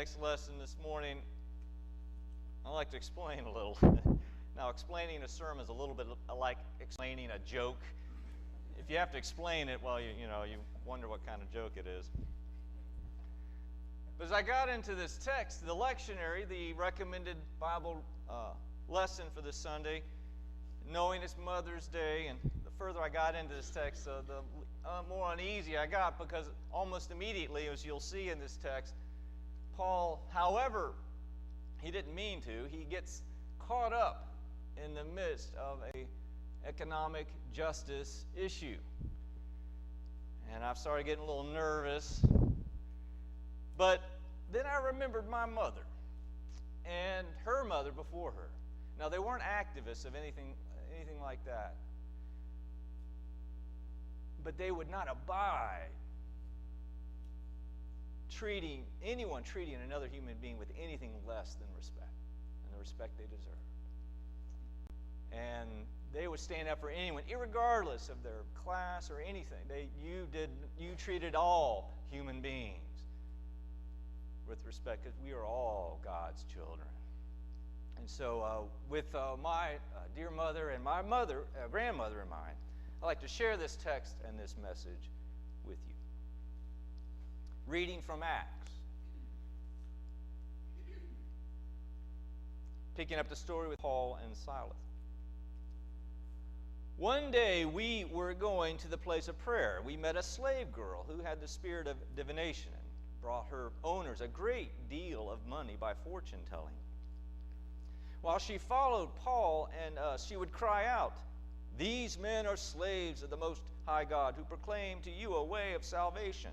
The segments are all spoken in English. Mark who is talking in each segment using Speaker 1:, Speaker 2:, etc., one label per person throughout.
Speaker 1: text lesson this morning, I'd like to explain a little. Now, explaining a sermon is a little bit like explaining a joke. If you have to explain it, well, you wonder what kind of joke it is. But as I got into this text, the lectionary, the recommended Bible lesson for this Sunday, knowing it's Mother's Day, and the further I got into this text, the more uneasy I got, because almost immediately, as you'll see in this text, Paul, however he didn't mean to, he gets caught up in the midst of an economic justice issue. And I've started getting a little nervous. But then I remembered my mother and her mother before her. Now, they weren't activists of anything like that. But they would not abide treating another human being with anything less than respect, and the respect they deserve. And they would stand up for anyone, irregardless of their class or anything. You treated all human beings with respect, because we are all God's children. And so with my dear mother and my grandmother in mind, I'd like to share this text and this message with you. Reading from Acts. Picking up the story with Paul and Silas. One day we were going to the place of prayer. We met a slave girl who had the spirit of divination and brought her owners a great deal of money by fortune telling. While she followed Paul, and she would cry out, "These men are slaves of the Most High God, who proclaim to you a way of salvation."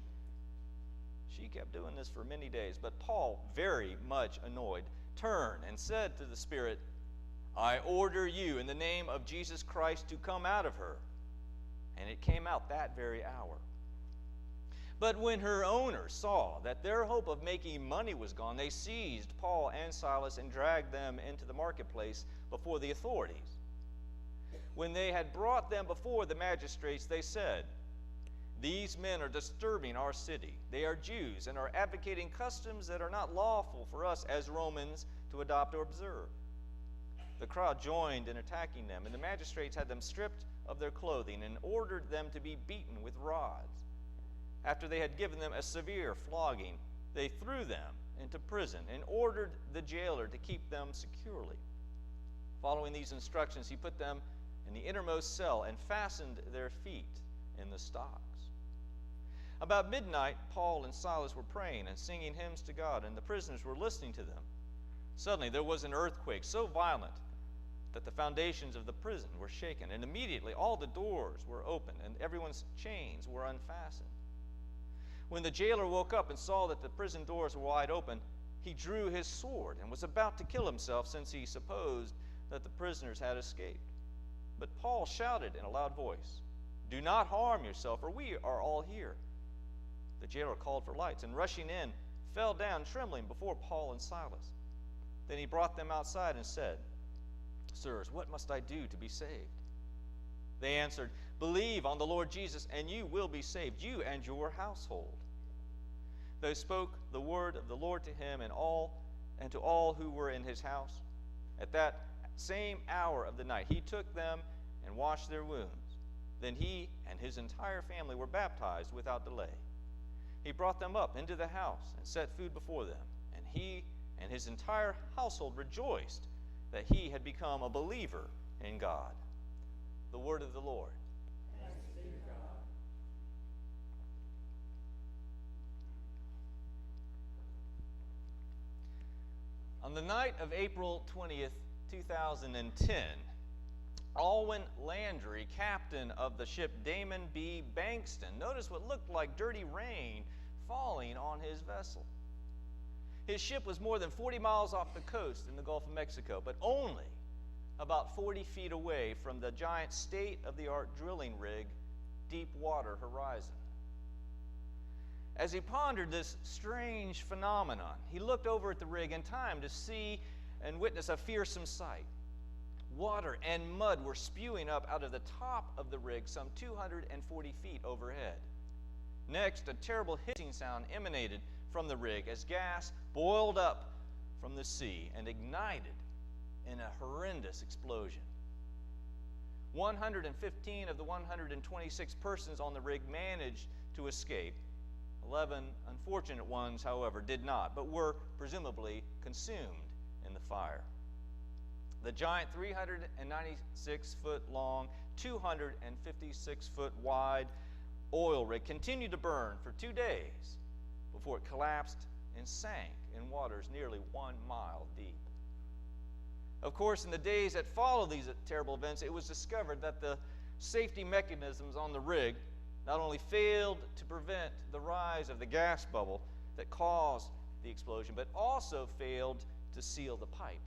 Speaker 1: She kept doing this for many days, but Paul, very much annoyed, turned and said to the spirit, "I order you in the name of Jesus Christ to come out of her." And it came out that very hour. But when her owners saw that their hope of making money was gone, they seized Paul and Silas and dragged them into the marketplace before the authorities. When they had brought them before the magistrates, they said, "These men are disturbing our city. They are Jews and are advocating customs that are not lawful for us as Romans to adopt or observe." The crowd joined in attacking them, and the magistrates had them stripped of their clothing and ordered them to be beaten with rods. After they had given them a severe flogging, they threw them into prison and ordered the jailer to keep them securely. Following these instructions, he put them in the innermost cell and fastened their feet in the stocks. About midnight, Paul and Silas were praying and singing hymns to God, and the prisoners were listening to them. Suddenly there was an earthquake so violent that the foundations of the prison were shaken, and immediately all the doors were opened and everyone's chains were unfastened. When the jailer woke up and saw that the prison doors were wide open, he drew his sword and was about to kill himself, since he supposed that the prisoners had escaped. But Paul shouted in a loud voice, "Do not harm yourself, for we are all here." The jailer called for lights, and rushing in, fell down trembling before Paul and Silas. Then he brought them outside and said, "Sirs, what must I do to be saved?" They answered, "Believe on the Lord Jesus, and you will be saved, you and your household." They spoke the word of the Lord to him and to all who were in his house. At that same hour of the night, he took them and washed their wounds. Then he and his entire family were baptized without delay. He brought them up into the house and set food before them, and he and his entire household rejoiced that he had become a believer in God. The word of the Lord.
Speaker 2: Thanks be to God.
Speaker 1: On the night of April 20th, 2010, Alwyn Landry, captain of the ship Damon B. Bankston, noticed what looked like dirty rain falling on his vessel. His ship was more than 40 miles off the coast in the Gulf of Mexico, but only about 40 feet away from the giant state-of-the-art drilling rig, Deepwater Horizon. As he pondered this strange phenomenon, he looked over at the rig in time to see and witness a fearsome sight. Water and mud were spewing up out of the top of the rig some 240 feet overhead. Next, a terrible hissing sound emanated from the rig as gas boiled up from the sea and ignited in a horrendous explosion. 115 of the 126 persons on the rig managed to escape. 11 unfortunate ones, however, did not, but were presumably consumed in the fire. The giant 396-foot long, 256-foot wide oil rig continued to burn for 2 days before it collapsed and sank in waters nearly 1 mile deep. Of course, in the days that followed these terrible events, it was discovered that the safety mechanisms on the rig not only failed to prevent the rise of the gas bubble that caused the explosion, but also failed to seal the pipe.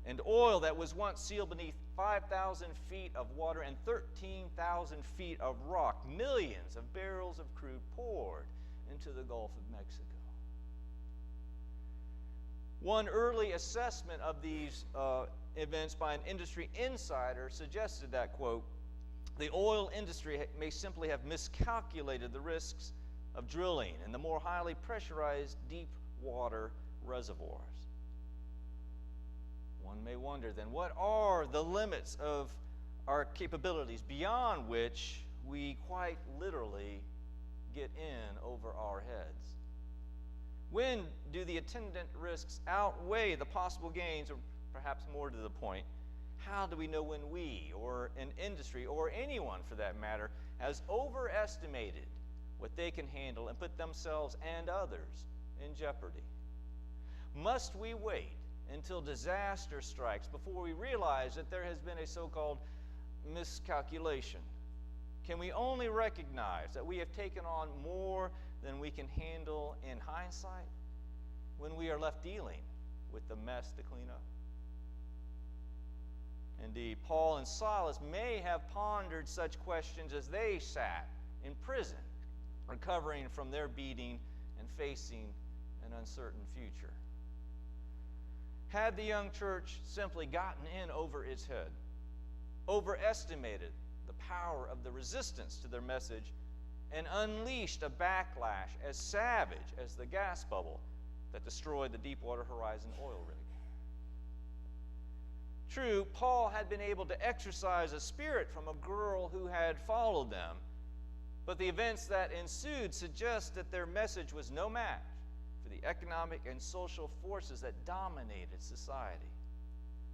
Speaker 1: And oil that was once sealed beneath 5,000 feet of water and 13,000 feet of rock, millions of barrels of crude poured into the Gulf of Mexico. One early assessment of these events by an industry insider suggested that, quote, the oil industry may simply have miscalculated the risks of drilling in the more highly pressurized deep water reservoirs. One may wonder then, what are the limits of our capabilities beyond which we quite literally get in over our heads? When do the attendant risks outweigh the possible gains, or perhaps more to the point, how do we know when we, or an industry, or anyone for that matter, has overestimated what they can handle and put themselves and others in jeopardy? Must we wait until disaster strikes before we realize that there has been a so-called miscalculation? Can we only recognize that we have taken on more than we can handle in hindsight when we are left dealing with the mess to clean up? Indeed, Paul and Silas may have pondered such questions as they sat in prison, recovering from their beating and facing an uncertain future. Had the young church simply gotten in over its head, overestimated the power of the resistance to their message, and unleashed a backlash as savage as the gas bubble that destroyed the Deepwater Horizon oil rig? True, Paul had been able to exorcise a spirit from a girl who had followed them, but the events that ensued suggest that their message was no match for the economic and social forces that dominated society.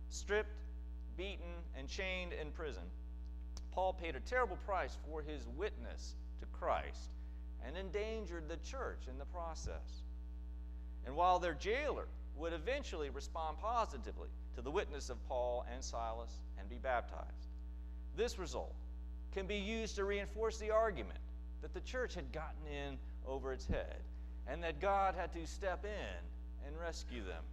Speaker 1: Stripped, beaten, and chained in prison, Paul paid a terrible price for his witness to Christ and endangered the church in the process. And while their jailer would eventually respond positively to the witness of Paul and Silas and be baptized, this result can be used to reinforce the argument that the church had gotten in over its head and that God had to step in and rescue them.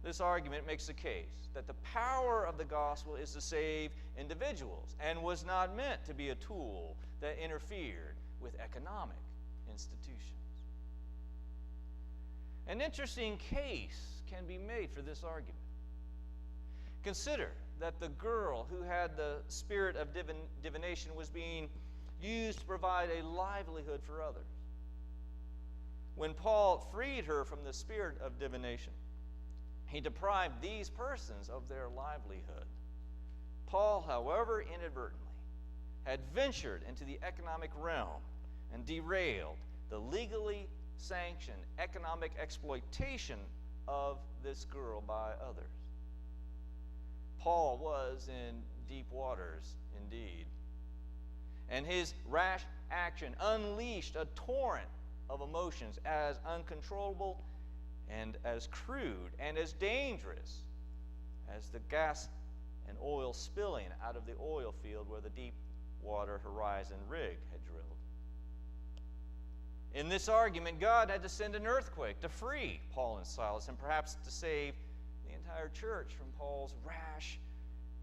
Speaker 1: This argument makes the case that the power of the gospel is to save individuals and was not meant to be a tool that interfered with economic institutions. An interesting case can be made for this argument. Consider that the girl who had the spirit of divination was being used to provide a livelihood for others. When Paul freed her from the spirit of divination, he deprived these persons of their livelihood. Paul, however, inadvertently had ventured into the economic realm and derailed the legally sanctioned economic exploitation of this girl by others. Paul was in deep waters indeed, and his rash action unleashed a torrent of emotions as uncontrollable and as crude and as dangerous as the gas and oil spilling out of the oil field where the Deepwater Horizon rig had drilled. In this argument, God had to send an earthquake to free Paul and Silas and perhaps to save the entire church from Paul's rash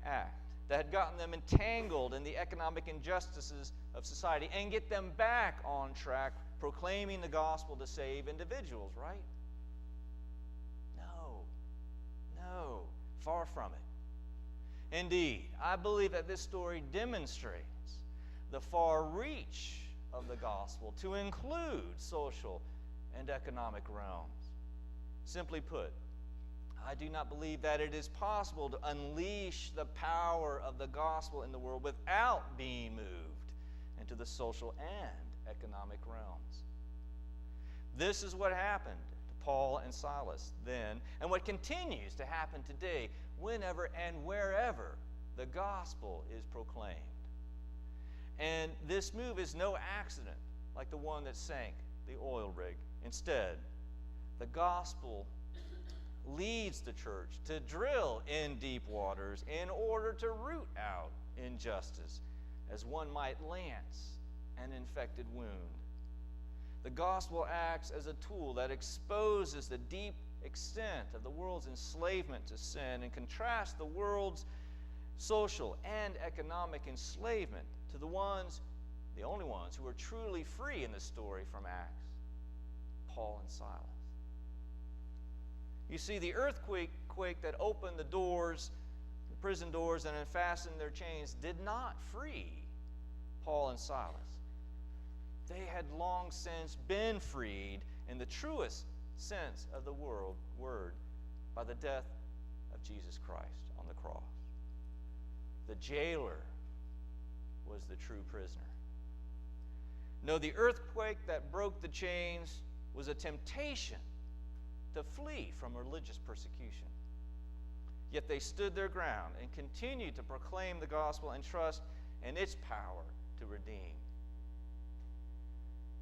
Speaker 1: act that had gotten them entangled in the economic injustices of society and get them back on track, proclaiming the gospel to save individuals, right? No, far from it. Indeed, I believe that this story demonstrates the far reach of the gospel to include social and economic realms. Simply put, I do not believe that it is possible to unleash the power of the gospel in the world without being moved into the social and economic realms. This is what happened to Paul and Silas then, and what continues to happen today whenever and wherever the gospel is proclaimed. And this move is no accident like the one that sank the oil rig. Instead, the gospel leads the church to drill in deep waters in order to root out injustice, as one might lance an infected wound. The gospel acts as a tool that exposes the deep extent of the world's enslavement to sin and contrasts the world's social and economic enslavement to the only ones who are truly free in the story from Acts, Paul and Silas. You see, the earthquake that opened the doors, the prison doors, and unfastened their chains did not free Paul and Silas. They had long since been freed in the truest sense of the word by the death of Jesus Christ on the cross. The jailer was the true prisoner. No, the earthquake that broke the chains was a temptation to flee from religious persecution. Yet they stood their ground and continued to proclaim the gospel and trust in its power to redeem.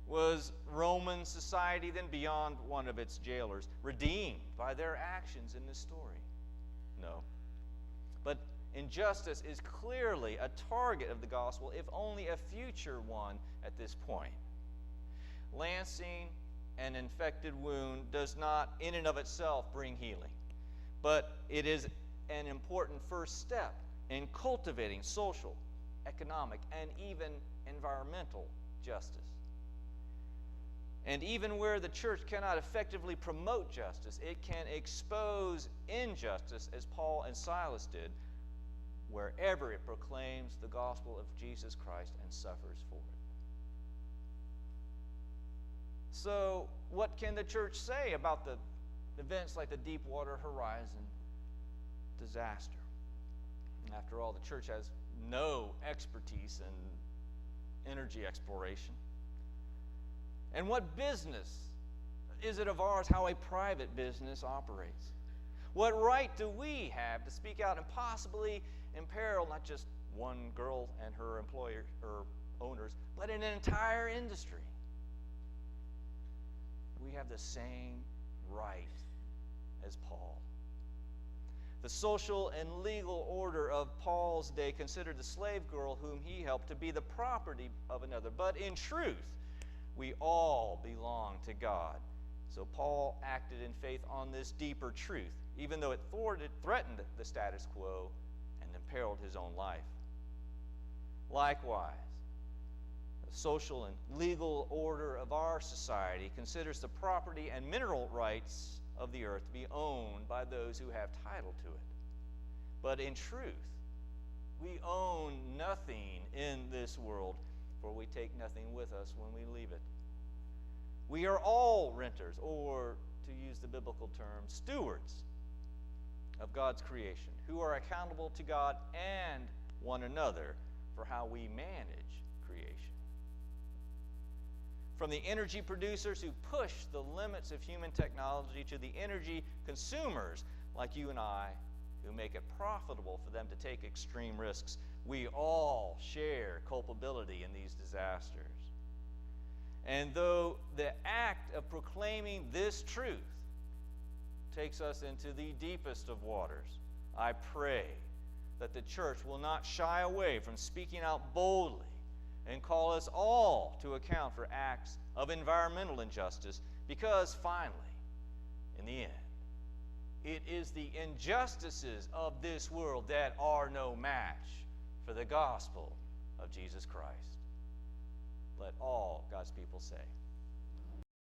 Speaker 1: Was Roman society then beyond one of its jailers, redeemed by their actions in this story? No. But injustice is clearly a target of the gospel, if only a future one at this point. Lancing an infected wound does not in and of itself bring healing, but it is an important first step in cultivating social, economic, and even environmental justice. And even where the church cannot effectively promote justice, it can expose injustice, as Paul and Silas did, wherever it proclaims the gospel of Jesus Christ and suffers for it. So, what can the church say about the events like the Deepwater Horizon disaster? After all, the church has no expertise in energy exploration. And what business is it of ours how a private business operates? What right do we have to speak out and possibly imperil not just one girl and her employer or owners, but an entire industry? We have the same right as Paul. The social and legal order of Paul's day considered the slave girl whom he helped to be the property of another. But in truth, we all belong to God. So Paul acted in faith on this deeper truth, even though it threatened the status quo and imperiled his own life. Likewise, the social and legal order of our society considers the property and mineral rights of the earth to be owned by those who have title to it. But in truth, we own nothing in this world, for we take nothing with us when we leave it. We are all renters, or to use the biblical term, stewards of God's creation, who are accountable to God and one another for how we manage creation. From the energy producers who push the limits of human technology to the energy consumers like you and I, who make it profitable for them to take extreme risks, we all share culpability in these disasters. And though the act of proclaiming this truth takes us into the deepest of waters, I pray that the church will not shy away from speaking out boldly and call us all to account for acts of environmental injustice, because finally, in the end, it is the injustices of this world that are no match for the gospel of Jesus Christ. Let all God's people say,